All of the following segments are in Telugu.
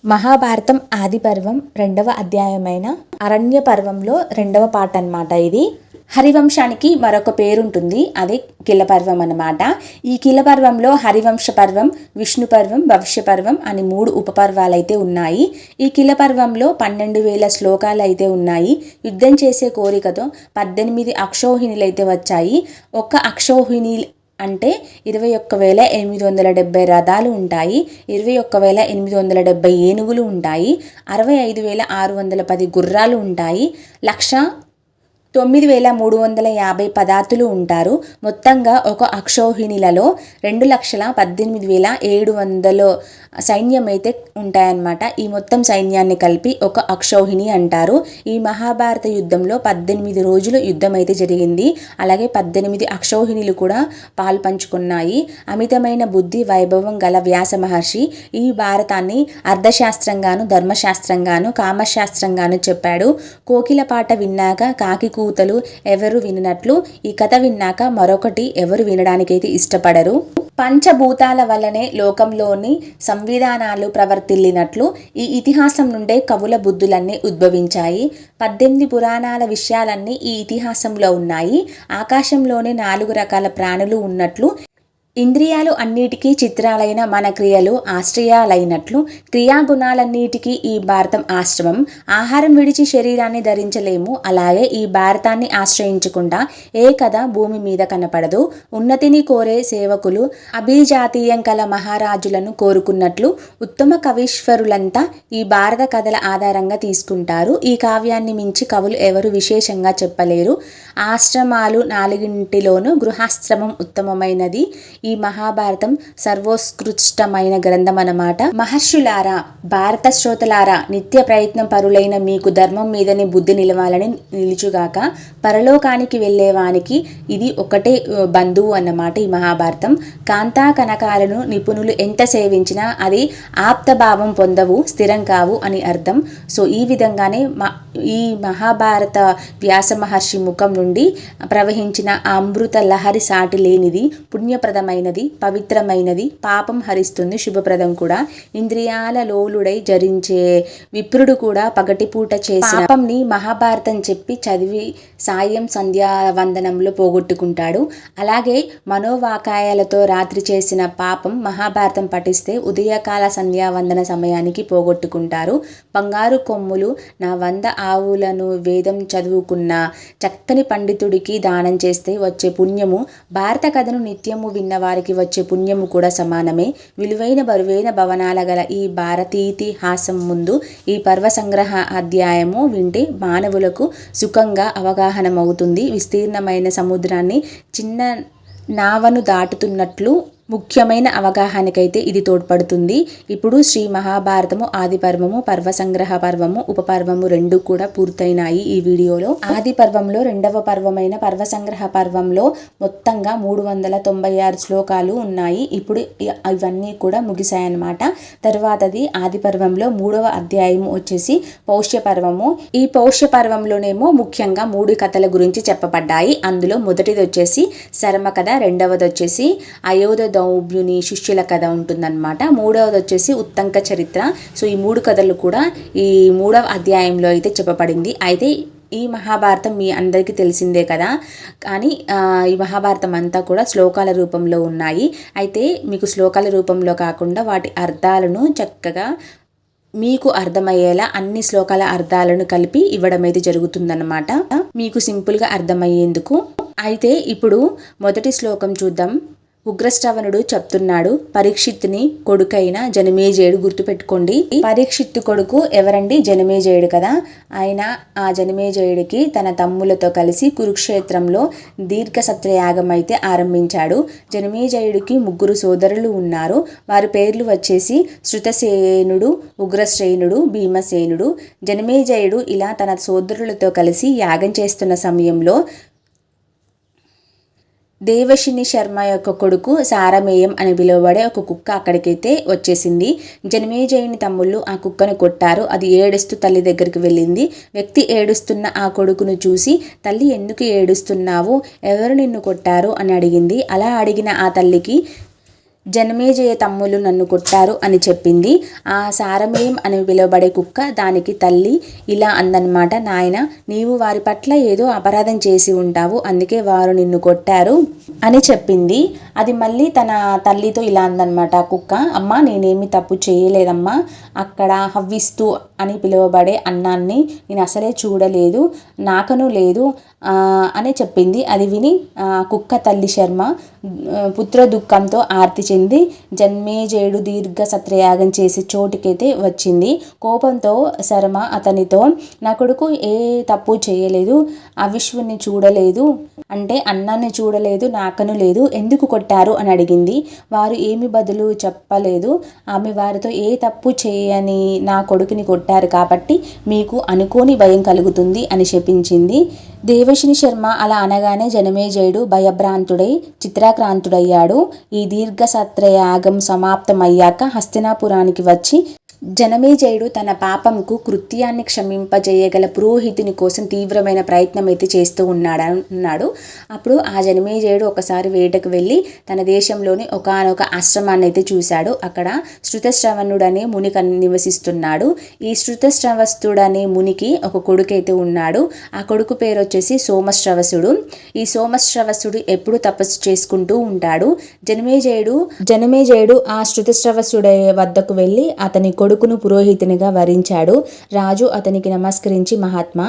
మహాభారతం ఆది పర్వం రెండవ అధ్యాయమైన అరణ్య పర్వంలో రెండవ పాట అన్నమాట. ఇది హరివంశానికి మరొక పేరుంటుంది, అది కిలపర్వం అన్నమాట. ఈ కిలపర్వంలో హరివంశ పర్వం, విష్ణు పర్వం, భవిష్య పర్వం అని 3 ఉపపర్వాలు అయితే ఉన్నాయి. ఈ కిలపర్వంలో 12,000 శ్లోకాలు అయితే ఉన్నాయి. యుద్ధం చేసే కోరికతో 18 అక్షౌహిణులు అయితే వచ్చాయి. ఒక్క అక్షౌహిణి అంటే 21,870 రథాలు ఉంటాయి, 21,870 ఏనుగులు ఉంటాయి, 65,610 గుర్రాలు ఉంటాయి, 1,09,350 పదాతులు ఉంటారు. మొత్తంగా ఒక అక్షౌహిణిలలో 2,18,700 సైన్యం అయితే ఉంటాయన్నమాట. ఈ మొత్తం సైన్యాన్ని కలిపి ఒక అక్షౌహిణి అంటారు. ఈ మహాభారత యుద్ధంలో 18 రోజులు యుద్ధం అయితే జరిగింది. అలాగే 18 అక్షౌహిణులు కూడా పాలు పంచుకున్నాయి. అమితమైన బుద్ధి వైభవం గల వ్యాస మహర్షి ఈ భారతాన్ని అర్థశాస్త్రంగాను, ధర్మశాస్త్రంగాను, కామశాస్త్రంగాను చెప్పాడు. కోకిల పాట విన్నాక కాకి కూతలు ఎవరు వినట్లు, ఈ కథ విన్నాక మరొకటి ఎవరు వినడానికైతే ఇష్టపడరు. పంచభూతాల వల్లనే లోకంలోని సంవిధానాలు ప్రవర్తిల్లినట్లు ఈ ఇతిహాసం నుండే కవుల బుద్ధులన్నీ ఉద్భవించాయి. 18 పురాణాల విషయాలన్నీ ఈ ఇతిహాసంలో ఉన్నాయి. ఆకాశంలోనే 4 రకాల ప్రాణులు ఉన్నట్లు, ఇంద్రియాలు అన్నిటికీ చిత్రాలైన మన క్రియలు ఆశ్రయాలైనట్లు, క్రియాగుణాలన్నిటికీ ఈ భారతం ఆశ్రమం. ఆహారం విడిచి శరీరాన్ని ధరించలేము, అలాగే ఈ భారతాన్ని ఆశ్రయించకుండా ఏ కథ భూమి మీద కనపడదు. ఉన్నతిని కోరే సేవకులు అభిజాతీయం కల మహారాజులను కోరుకున్నట్లు ఉత్తమ కవీశ్వరులంతా ఈ భారత కథల ఆధారంగా తీసుకుంటారు. ఈ కావ్యాన్ని మించి కవులు ఎవరు విశేషంగా చెప్పలేరు. ఆశ్రమాలు 4 గృహాశ్రమం ఉత్తమమైనది. ఈ మహాభారతం సర్వోత్కృష్టమైన గ్రంథం అన్నమాట. మహర్షులారా, భారత శ్రోతలారా, నిత్య ప్రయత్నం పరులైన మీకు ధర్మం మీదనే బుద్ధి నిలవాలని నిలుచుగాక. పరలోకానికి వెళ్ళేవానికి ఇది ఒకటే బంధువు అన్నమాట ఈ మహాభారతం. కాంతా కనకాలను నిపుణులు ఎంత సేవించినా అది ఆప్తభావం పొందవు, స్థిరం కావు అని అర్థం. సో ఈ విధంగానే ఈ మహాభారత వ్యాస మహర్షి ముఖం నుండి ప్రవహించిన అమృత లహరి సాటి లేనిది, పుణ్యప్రదమైనది, పవిత్రమైనది, పాపం హరిస్తుంది, శుభప్రదం కూడా. ఇంద్రియాల లోలుడై జరించే విప్రుడు కూడా పగటిపూట చేసిన పాపంని మహాభారతం చెప్పి చదివి సాయం సంధ్యావందనంలో పోగొట్టుకుంటాడు. అలాగే మనోవాకాయాలతో రాత్రి చేసిన పాపం మహాభారతం పఠిస్తే ఉదయకాల సంధ్యావందన సమయానికి పోగొట్టుకుంటారు. బంగారు కొమ్ములు నా 100 ఆవులను వేదం చదువుకున్న చక్కని పండితుడికి దానం చేస్తే వచ్చే పుణ్యము, భారత కథను నిత్యము విన్న వారికి వచ్చే పుణ్యము కూడా సమానమే. విలువైన బరువైన భవనాల గల ఈ భారతీతిహాసం ముందు ఈ పర్వ సంగ్రహ అధ్యాయము వింటే మానవులకు సుఖంగా అవగాహనమవుతుంది. విస్తీర్ణమైన సముద్రాన్ని చిన్న నావను దాటుతున్నట్లు ముఖ్యమైన అవగాహనకైతే ఇది తోడ్పడుతుంది. ఇప్పుడు శ్రీ మహాభారతము ఆది పర్వము, పర్వ సంగ్రహ పర్వము, ఉపపర్వము 2 కూడా పూర్తయినాయి ఈ వీడియోలో. ఆది పర్వంలో రెండవ పర్వమైన పర్వ సంగ్రహ పర్వంలో మొత్తంగా 396 శ్లోకాలు ఉన్నాయి. ఇప్పుడు ఇవన్నీ కూడా ముగిశాయన్నమాట. తర్వాతది ఆది పర్వంలో 3వ అధ్యాయం వచ్చేసి పౌష్య పర్వము. ఈ పౌష్య పర్వంలోనేమో ముఖ్యంగా 3 కథల గురించి చెప్పబడ్డాయి. అందులో మొదటిది వచ్చేసి శర్మ కథ, రెండవది వచ్చేసి అయోధ్య దౌభ్యుని శిష్యుల కథ ఉంటుందన్నమాట. 3వది వచ్చేసి ఉత్తంక చరిత్ర. సో ఈ 3 కథలు కూడా ఈ 3వ అధ్యాయంలో అయితే చెప్పబడింది. అయితే ఈ మహాభారతం మీ అందరికీ తెలిసిందే కదా, కానీ ఈ మహాభారతం అంతా కూడా శ్లోకాల రూపంలో ఉన్నాయి. అయితే మీకు శ్లోకాల రూపంలో కాకుండా వాటి అర్థాలను చక్కగా మీకు అర్థమయ్యేలా అన్ని శ్లోకాల అర్థాలను కలిపి ఇవ్వడం అయితే జరుగుతుందన్నమాట, మీకు సింపుల్గా అర్థమయ్యేందుకు. అయితే ఇప్పుడు మొదటి శ్లోకం చూద్దాం. ఉగ్రశ్రవణుడు చెప్తున్నాడు, పరీక్షిత్తుని కొడుకైన జనమేజయుడు, గుర్తుపెట్టుకోండి పరీక్షిత్తు కొడుకు ఎవరండి? జనమేజయుడు కదా. ఆయన ఆ జనమేజయుడికి తన తమ్ములతో కలిసి కురుక్షేత్రంలో దీర్ఘ సత్రయాగం అయితే ఆరంభించాడు. జనమేజయుడికి 3 సోదరులు ఉన్నారు. వారి పేర్లు వచ్చేసి శృతసేనుడు, ఉగ్రశ్రేణుడు, భీమసేనుడు. జనమేజయుడు ఇలా తన సోదరులతో కలిసి యాగం చేస్తున్న సమయంలో దేవశిని శర్మ యొక్క కొడుకు సారమేయం అని పిలువబడే ఒక కుక్క అక్కడికైతే వచ్చేసింది. జనమేజయుని తమ్ముళ్ళు ఆ కుక్కను కొట్టారు. అది ఏడుస్తూ తల్లి దగ్గరికి వెళ్ళింది. వ్యక్తి ఏడుస్తున్న ఆ కొడుకును చూసి, తల్లి ఎందుకు ఏడుస్తున్నావు, ఎవరు నిన్ను కొట్టారు అని అడిగింది. అలా అడిగిన ఆ తల్లికి జనమేజయ తమ్ములు నన్ను కొట్టారు అని చెప్పింది. ఆ సారమేయం అని పిలువబడే కుక్క దానికి తల్లి ఇలా అందనమాట, నాయన నీవు వారి పట్ల ఏదో అపరాధం చేసి ఉంటావు, అందుకే వారు నిన్ను కొట్టారు అని చెప్పింది. అది మళ్ళీ తన తల్లితో ఇలా అందనమాట కుక్క, అమ్మ నేనేమి తప్పు చేయలేదమ్మా, అక్కడ హవ్విస్తూ అని పిలువబడే అన్నాన్ని నేను అసలే చూడలేదు, నాకను లేదు అని చెప్పింది. అది విని కుక్క తల్లి శర్మ పుత్ర దుఃఖంతో ఆర్తి చెంది జన్మేజయుడు దీర్ఘ సత్రయాగం చేసే చోటుకైతే వచ్చింది. కోపంతో శర్మ అతనితో, నా కొడుకు ఏ తప్పు చేయలేదు, అవిశ్వుని చూడలేదు అంటే అన్నాన్ని చూడలేదు, నాకను లేదు, ఎందుకు కొట్టారు అని అడిగింది. వారు ఏమి బదులు చెప్పలేదు. ఆమె వారితో ఏ తప్పు చేయని నా కొడుకుని కొట్టారు కాబట్టి మీకు అనుకోని భయం కలుగుతుంది అని శపించింది. దేవశిని శర్మ అలా అనగానే జనమేజయుడు భయభ్రాంతుడై చిత్రాక్రాంతుడయ్యాడు. ఈ దీర్ఘసత్రయాగం సమాప్తమయ్యాక హస్తినాపురానికి వచ్చి జనమేజయుడు తన పాపంకు కృత్యాన్ని క్షమింపజేయగల పురోహితుని కోసం తీవ్రమైన ప్రయత్నం అయితే చేస్తూ ఉన్నాడు. అప్పుడు ఆ జనమేజయుడు ఒకసారి వేటకు వెళ్ళి తన దేశంలోని ఒకానొక ఆశ్రమాన్ని అయితే చూశాడు. అక్కడ శృతశ్రవణుడనే ముని నివసిస్తున్నాడు. ఈ శృతశ్రవస్తుడనే మునికి ఒక కొడుకు అయితే ఉన్నాడు. ఆ కొడుకు పేరు వచ్చేసి సోమశ్రవసుడు. ఈ సోమశ్రవసుడు ఎప్పుడు తపస్సు చేసుకుంటూ ఉంటాడు. జనమేజయుడు ఆ శృతశ్రవసుడి వద్దకు వెళ్ళి అతని కొడుకును పురోహితునిగా వరించాడు. రాజు అతనికి నమస్కరించి, మహాత్మా,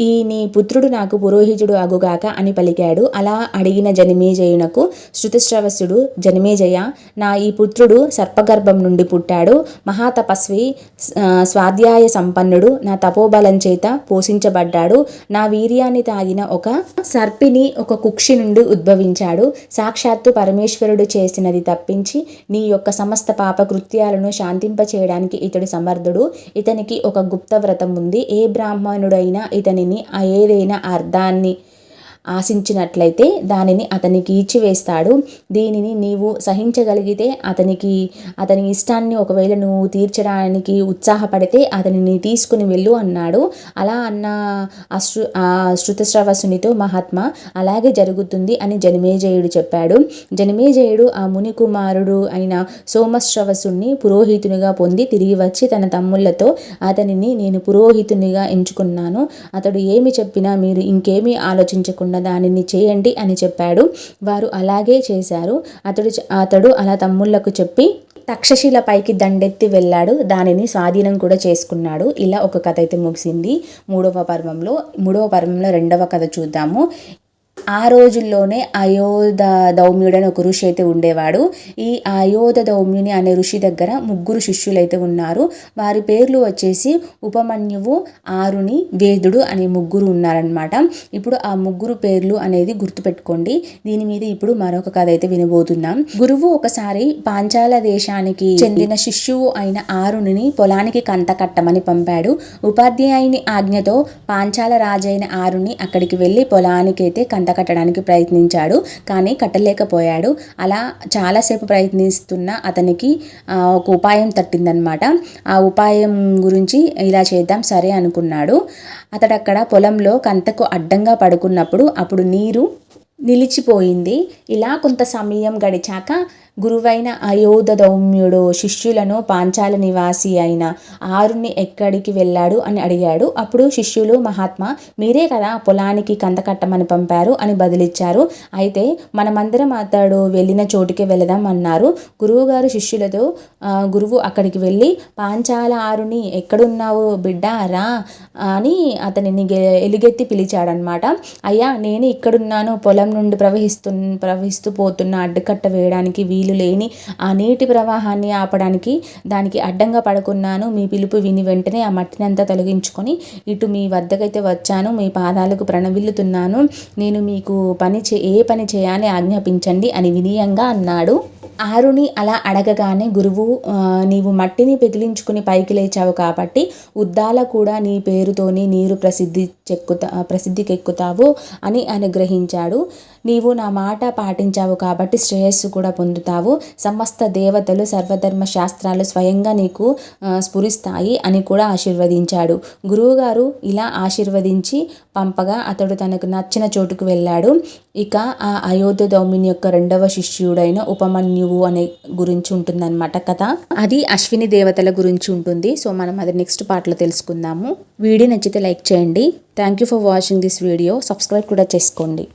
ఈ నీ పుత్రుడు నాకు పురోహితుడు అగుగాక అని పలికాడు. అలా అడిగిన జనమేజయునకు శృతశ్రవసుడు, జనమేజయ, నా ఈ పుత్రుడు సర్పగర్భం నుండి పుట్టాడు, మహాతపస్వి, స్వాధ్యాయ సంపన్నుడు, నా తపోబలం చేత పోషించబడ్డాడు, నా వీర్యాన్ని తాగిన ఒక సర్పిని ఒక కుక్షి నుండి ఉద్భవించాడు, సాక్షాత్తు పరమేశ్వరుడు చేసినది తప్పించి నీ యొక్క సమస్త పాప కృత్యాలను శాంతింపచేయడానికి ఇతడు సమర్థుడు, ఇతనికి ఒక గుప్త వ్రతం ఉంది, ఏ బ్రాహ్మణుడైనా ఇతనిని ఏదైనా అర్థాన్ని ఆశించినట్లయితే దానిని అతనికి ఇచ్చివేస్తాడు, దీనిని నీవు సహించగలిగితే అతని ఇష్టాన్ని ఒకవేళ నువ్వు తీర్చడానికి ఉత్సాహపడితే అతనిని తీసుకుని వెళ్ళు అన్నాడు. అలా అన్న ఆ శృతశ్రవసునితో, మహాత్మా అలాగే జరుగుతుంది అని జనమేజయుడు చెప్పాడు. జనమేజయుడు ఆ ముని కుమారుడు అయిన సోమశ్రవసుని పురోహితునిగా పొంది తిరిగి వచ్చి తన తమ్ముళ్లతో, అతనిని నేను పురోహితునిగా ఎంచుకున్నాను, అతడు ఏమి చెప్పినా మీరు ఇంకేమీ ఆలోచించకుండా దానిని చేయండి అని చెప్పాడు. వారు అలాగే చేశారు. అతడు అలా తమ్ముళ్లకు చెప్పి తక్షశిల పైకి దండెత్తి వెళ్ళాడు. దానిని స్వాధీనం కూడా చేసుకున్నాడు. ఇలా ఒక కథ అయితే ముగిసింది. మూడవ పర్వంలో రెండవ కథ చూద్దాము. ఆ రోజుల్లోనే అయోధ దౌమ్యుడని ఒక ఋషి అయితే ఉండేవాడు. ఈ అయోధ దౌమ్యుని అనే ఋషి దగ్గర 3 శిష్యులైతే ఉన్నారు. వారి పేర్లు వచ్చేసి ఉపమన్యువు, ఆరుని, వేదుడు అనే 3 ఉన్నారనమాట. ఇప్పుడు ఆ 3 పేర్లు అనేది గుర్తుపెట్టుకోండి. దీని మీద ఇప్పుడు మరొక కథ అయితే వినబోతున్నాం. గురువు ఒకసారి పాంచాల దేశానికి చెందిన శిష్యువు అయిన ఆరుని పొలానికి కంత కట్టమని పంపాడు. ఉపాధ్యాయుని ఆజ్ఞతో పాంచాల రాజైన ఆరుని అక్కడికి వెళ్ళి పొలానికి అయితే కంత కట్టడానికి ప్రయత్నించాడు, కానీ కట్టలేకపోయాడు. అలా చాలాసేపు ప్రయత్నిస్తున్న అతనికి ఒక ఉపాయం తట్టిందనమాట. ఆ ఉపాయం గురించి ఇలా చేద్దాం సరే అనుకున్నాడు. అతడు అక్కడ పొలంలో కంతకు అడ్డంగా పడుకున్నప్పుడు అప్పుడు నీరు నిలిచిపోయింది. ఇలా కొంత సమయం గడిచాక గురువైన అయోధ దౌమ్యుడు శిష్యులను పాంచాల నివాసి అయిన ఆరుని ఎక్కడికి వెళ్ళాడు అని అడిగాడు. అప్పుడు శిష్యులు, మహాత్మా మీరే కదా పొలానికి కంత కట్టమని పంపారు అని బదిలిచ్చారు, అయితే మనమందరం అతడు వెళ్ళిన చోటుకే వెళదాం అన్నారు. గురువుగారు శిష్యులతో, గురువు అక్కడికి వెళ్ళి, పాంచాల ఆరుని ఎక్కడున్నావు బిడ్డ రా అని అతనిని ఎలుగెత్తి పిలిచాడనమాట. అయ్యా నేను ఇక్కడున్నాను, పొలం నుండి ప్రవహిస్తూ పోతున్న అడ్డుకట్ట వేయడానికి వీలు లేని ఆ నీటి ప్రవాహాన్ని ఆపడానికి దానికి అడ్డంగా పడుకున్నాను, మీ పిలుపు విని వెంటనే ఆ మట్టినంతా తొలగించుకొని ఇటు మీ వద్దకైతే వచ్చాను, మీ పాదాలకు ప్రణవిల్లుతున్నాను, నేను మీకు ఏ పని చేయాలి ఆజ్ఞాపించండి అని వినయంగా అన్నాడు. ఆరుని అలా అడగగానే గురువు, నీవు మట్టిని పెగిలించుకుని పైకి లేచావు కాబట్టి ఉద్దాల కూడా నీ పేరుతోని నీరు ప్రసిద్ధికెక్కుతావు అని అనుగ్రహించాడు. నీవు నా మాట పాటించావు కాబట్టి శ్రేయస్సు కూడా పొందుతావు. సమస్త దేవతలు సర్వధర్మ శాస్త్రాలు స్వయంగా నీకు స్ఫురిస్తాయి అని కూడా ఆశీర్వదించాడు. గురువుగారు ఇలా ఆశీర్వదించి పంపగా అతడు తనకు నచ్చిన చోటుకు వెళ్ళాడు. ఇక ఆ అయోధ్య దౌమిని యొక్క రెండవ శిష్యుడైన ఉపమన్యువు అనే గురించి ఉంటుందన్నమాట కథ. అది అశ్విని దేవతల గురించి ఉంటుంది. సో మనం అది నెక్స్ట్ పార్ట్లో తెలుసుకుందాము. వీడియో నచ్చితే లైక్ చేయండి. Thank you for watching this video. Subscribe కూడా చేసుకోండి.